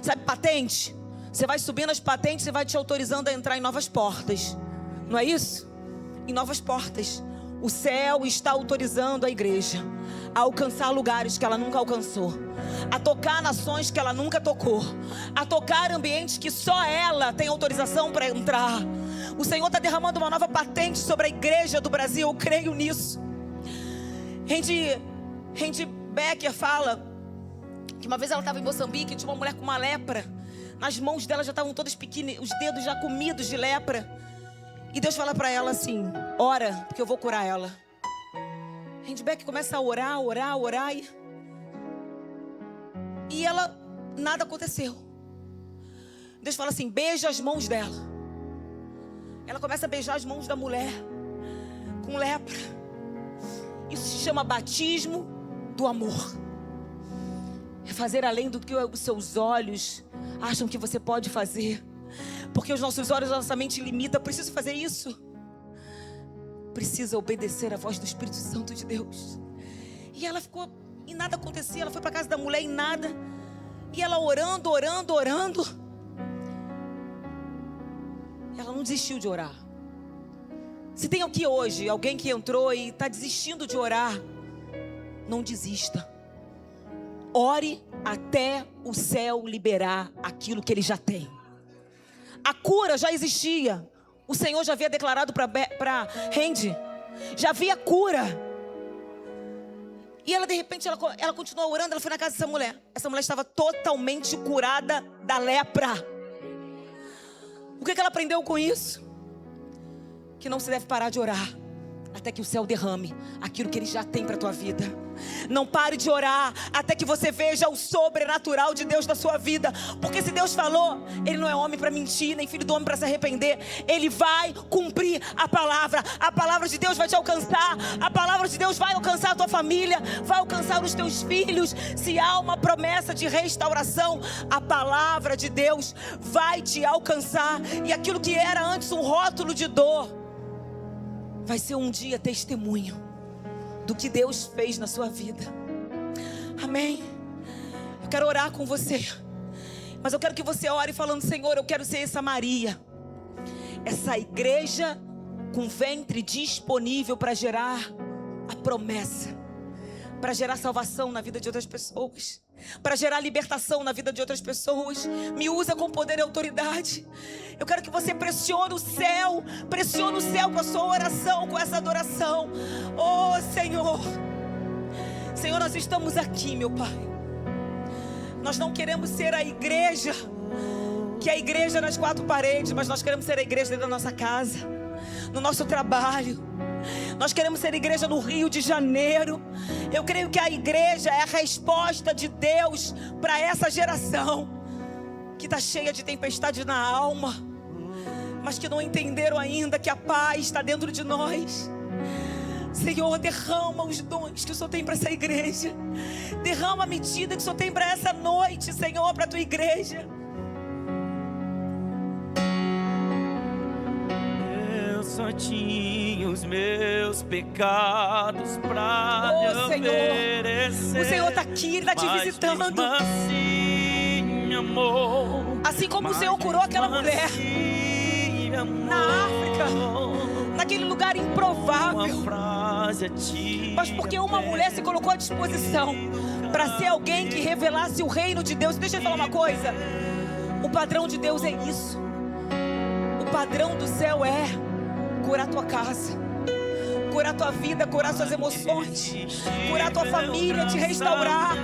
Sabe, patente? Você vai subindo as patentes e vai te autorizando a entrar em novas portas. Não é isso? Em novas portas. O céu está autorizando a igreja a alcançar lugares que ela nunca alcançou, a tocar nações que ela nunca tocou, a tocar ambientes que só ela tem autorização para entrar. O Senhor está derramando uma nova patente sobre a igreja do Brasil. Eu creio nisso. Randy Becker fala que uma vez ela estava em Moçambique e tinha uma mulher com uma lepra. Nas mãos dela já estavam todas pequenas, os dedos já comidos de lepra. E Deus fala para ela assim: ora, porque eu vou curar ela. Randy Becker começa a orar. E ela, nada aconteceu. Deus fala assim: beija as mãos dela. Ela começa a beijar as mãos da mulher com lepra. Isso se chama batismo do amor. É fazer além do que os seus olhos acham que você pode fazer. Porque os nossos olhos, a nossa mente limita. Preciso fazer isso. Precisa obedecer à voz do Espírito Santo de Deus. E ela ficou, e nada acontecia. Ela foi para a casa da mulher e nada. E ela orando. Ela não desistiu de orar. Se tem aqui hoje alguém que entrou e está desistindo de orar, não desista. Ore até o céu liberar aquilo que ele já tem. A cura já existia. O Senhor já havia declarado para Randy. Já havia cura. E ela, de repente, ela continuou orando. Ela foi na casa dessa mulher. Essa mulher estava totalmente curada da lepra. O que ela aprendeu com isso? Que não se deve parar de orar até que o céu derrame aquilo que Ele já tem para a tua vida. Não pare de orar até que você veja o sobrenatural de Deus na sua vida. Porque se Deus falou, Ele não é homem para mentir, nem filho do homem para se arrepender. Ele vai cumprir a palavra. A palavra de Deus vai te alcançar. A palavra de Deus vai alcançar a tua família, vai alcançar os teus filhos. Se há uma promessa de restauração, a palavra de Deus vai te alcançar. E aquilo que era antes um rótulo de dor vai ser um dia testemunho do que Deus fez na sua vida. Amém? Eu quero orar com você, mas eu quero que você ore falando: Senhor, eu quero ser essa Maria, essa igreja com ventre disponível para gerar a promessa, para gerar salvação na vida de outras pessoas, para gerar libertação na vida de outras pessoas. Me usa com poder e autoridade. Eu quero que você pressione o céu com a sua oração, com essa adoração. Oh Senhor, Senhor, nós estamos aqui, meu Pai. Nós não queremos ser a igreja que é a igreja nas quatro paredes, mas nós queremos ser a igreja dentro da nossa casa, no nosso trabalho. Nós queremos ser igreja no Rio de Janeiro. Eu creio que a igreja é a resposta de Deus para essa geração que está cheia de tempestade na alma, mas que não entenderam ainda que a paz está dentro de nós. Senhor, derrama os dons que o Senhor tem para essa igreja. Derrama a medida que o Senhor tem para essa noite, Senhor, para a tua igreja. Só tinha os meus pecados pra lhe oferecer. O Senhor está aqui, Ele está te visitando. Assim, amor, assim como o Senhor curou aquela mulher na África, naquele lugar improvável, mas porque uma mulher se colocou à disposição para ser alguém que revelasse o reino de Deus. Deixa eu falar uma coisa: o padrão de Deus é isso. O padrão do céu é curar tua casa, curar tua vida, curar suas emoções, curar tua família, te restaurar.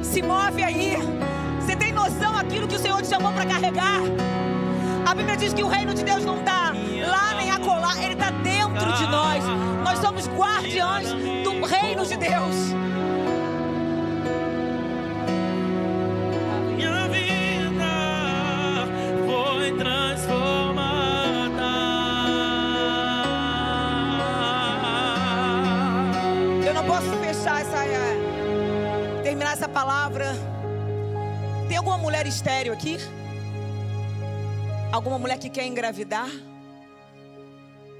Se move aí. Você tem noção daquilo que o Senhor te chamou para carregar? A Bíblia diz que o reino de Deus não está lá nem acolá, Ele está dentro de nós. Nós somos guardiães do reino de Deus. Minha vida foi transformada. Eu não posso fechar terminar essa palavra. Tem alguma mulher estéril aqui? Alguma mulher que quer engravidar?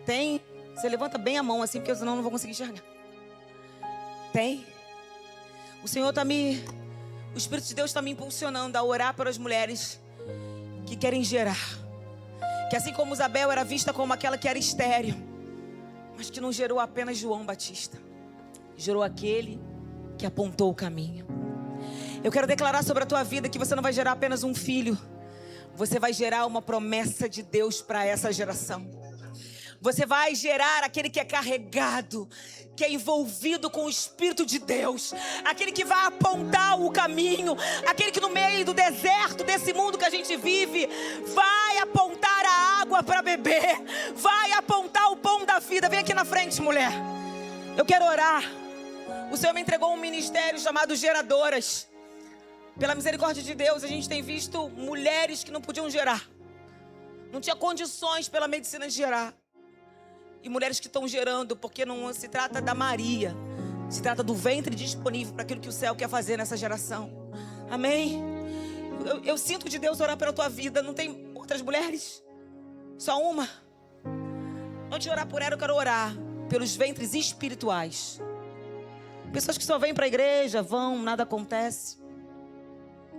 Tem? Você levanta bem a mão assim, porque senão eu não vou conseguir enxergar. Tem? O Espírito de Deus está me impulsionando a orar para as mulheres que querem gerar. Que assim como Isabel era vista como aquela que era estéril, mas que não gerou apenas João Batista, gerou aquele que apontou o caminho. Eu quero declarar sobre a tua vida que você não vai gerar apenas um filho. Você vai gerar uma promessa de Deus para essa geração. Você vai gerar aquele que é carregado, que é envolvido com o Espírito de Deus, aquele que vai apontar o caminho, aquele que no meio do deserto desse mundo que a gente vive, vai apontar a água para beber, vai apontar o pão da vida. Vem aqui na frente, mulher. Eu quero orar. O Senhor me entregou um ministério chamado Geradoras. Pela misericórdia de Deus, a gente tem visto mulheres que não podiam gerar, não tinha condições pela medicina de gerar. e mulheres que estão gerando, porque não se trata da Maria, se trata do ventre disponível para aquilo que o céu quer fazer nessa geração. Amém? Eu sinto de Deus orar pela tua vida. Não tem outras mulheres? Só uma? Antes de orar por ela, eu quero orar pelos ventres espirituais. Pessoas que só vêm para a igreja, vão, nada acontece,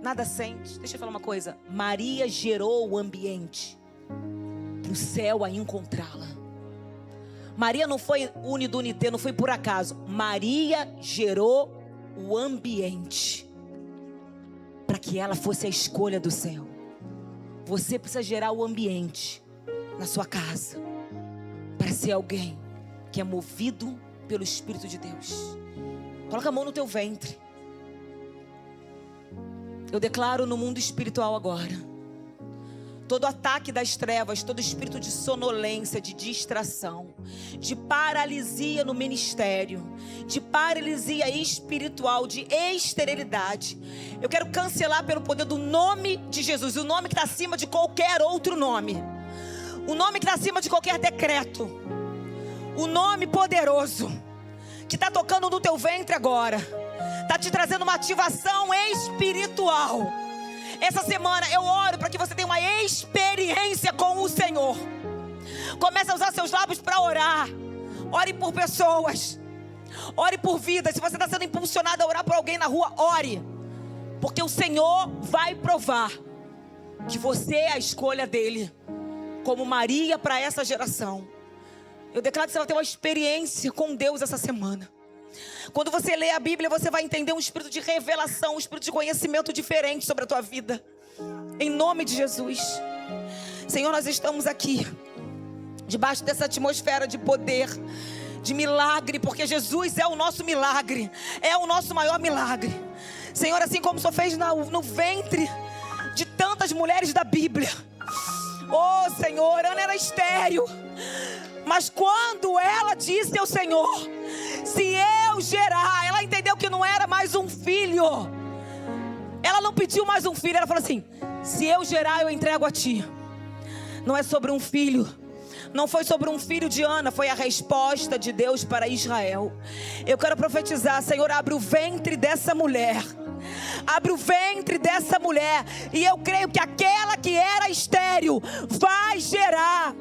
nada sente. Deixa eu falar uma coisa. Maria gerou o ambiente para o céu a encontrá-la. Maria não foi unidunité, não foi por acaso. Maria gerou o ambiente para que ela fosse a escolha do céu. Você precisa gerar o ambiente na sua casa para ser alguém que é movido pelo Espírito de Deus. Coloca a mão no teu ventre. Eu declaro no mundo espiritual agora, todo ataque das trevas, todo espírito de sonolência, de distração, de paralisia no ministério, de paralisia espiritual, de esterilidade, eu quero cancelar pelo poder do nome de Jesus, o nome que está acima de qualquer outro nome, o nome que está acima de qualquer decreto, o nome poderoso que está tocando no teu ventre agora, está te trazendo uma ativação espiritual. Essa semana eu oro para que você tenha uma experiência com o Senhor. Comece a usar seus lábios para orar. Ore por pessoas, ore por vidas. Se você está sendo impulsionado a orar por alguém na rua, ore, porque o Senhor vai provar que você é a escolha dele, como Maria para essa geração. Eu declaro que você vai ter uma experiência com Deus essa semana. Quando você lê a Bíblia, você vai entender um espírito de revelação, um espírito de conhecimento diferente sobre a tua vida. Em nome de Jesus. Senhor, nós estamos aqui debaixo dessa atmosfera de poder, de milagre, porque Jesus é o nosso milagre, é o nosso maior milagre. Senhor, assim como o Senhor fez no ventre de tantas mulheres da Bíblia. Oh Senhor, Ana era estéril, mas quando ela disse ao Senhor, se eu gerar, ela entendeu que não era mais um filho. Ela não pediu mais um filho, ela falou assim: se eu gerar, eu entrego a ti. Não é sobre um filho, não foi sobre um filho de Ana, foi a resposta de Deus para Israel. Eu quero profetizar, Senhor, abre o ventre dessa mulher. Abre o ventre dessa mulher. E eu creio que aquela que era estéril vai gerar.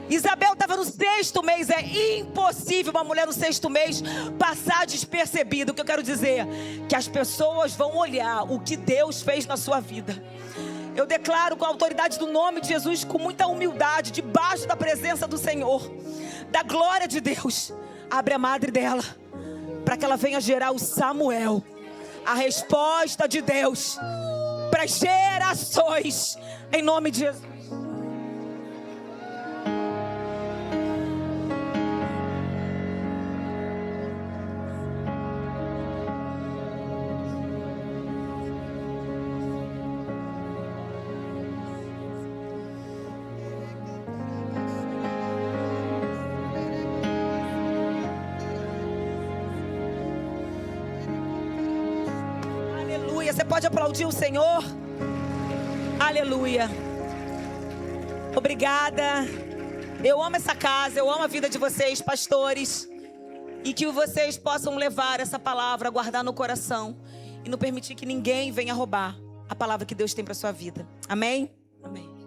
Isabel estava no 6º mês. É impossível uma mulher no 6º mês passar despercebida. O que eu quero dizer? Que as pessoas vão olhar o que Deus fez na sua vida. Eu declaro com a autoridade do nome de Jesus, com muita humildade, debaixo da presença do Senhor, da glória de Deus. Abre a madre dela, para que ela venha gerar o Samuel, a resposta de Deus para as gerações, em nome de Jesus. Você pode aplaudir o Senhor? Aleluia. Obrigada. Eu amo essa casa, eu amo a vida de vocês, pastores. E que vocês possam levar essa palavra, guardar no coração e não permitir que ninguém venha roubar a palavra que Deus tem para a sua vida. Amém? Amém.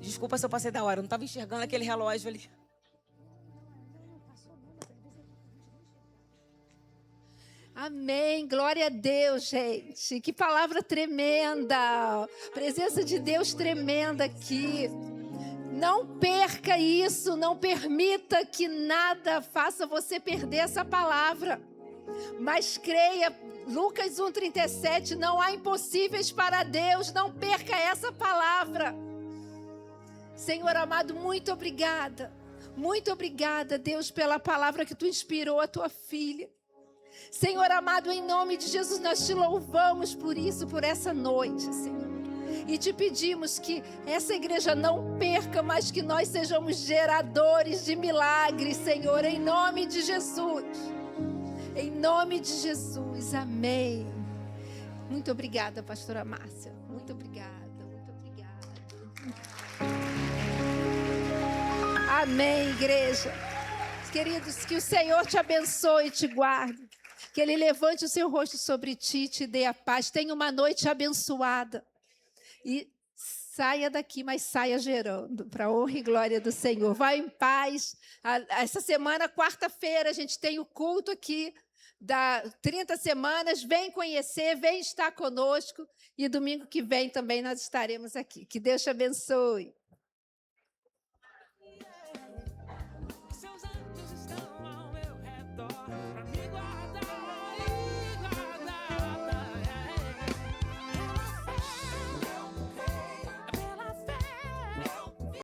Desculpa se eu passei da hora, eu não estava enxergando aquele relógio ali. Amém, glória a Deus, gente. Que palavra tremenda. Presença de Deus tremenda aqui. Não perca isso, não permita que nada faça você perder essa palavra. Mas creia, Lucas 1:37, não há impossíveis para Deus. Não perca essa palavra. Senhor amado, muito obrigada. Muito obrigada, Deus, pela palavra que Tu inspirou a Tua filha. Senhor amado, em nome de Jesus, nós Te louvamos por isso, por essa noite, Senhor. E Te pedimos que essa igreja não perca, mas que nós sejamos geradores de milagres, Senhor, em nome de Jesus. Em nome de Jesus, amém. Muito obrigada, pastora Márcia. Muito obrigada, muito obrigada. Amém, igreja. Queridos, que o Senhor te abençoe e te guarde. Que Ele levante o seu rosto sobre ti e te dê a paz. Tenha uma noite abençoada. E saia daqui, mas saia gerando, para a honra e glória do Senhor. Vá em paz. Essa semana, quarta-feira, a gente tem o culto aqui da 30 semanas. Vem conhecer, vem estar conosco. E domingo que vem também nós estaremos aqui. Que Deus te abençoe.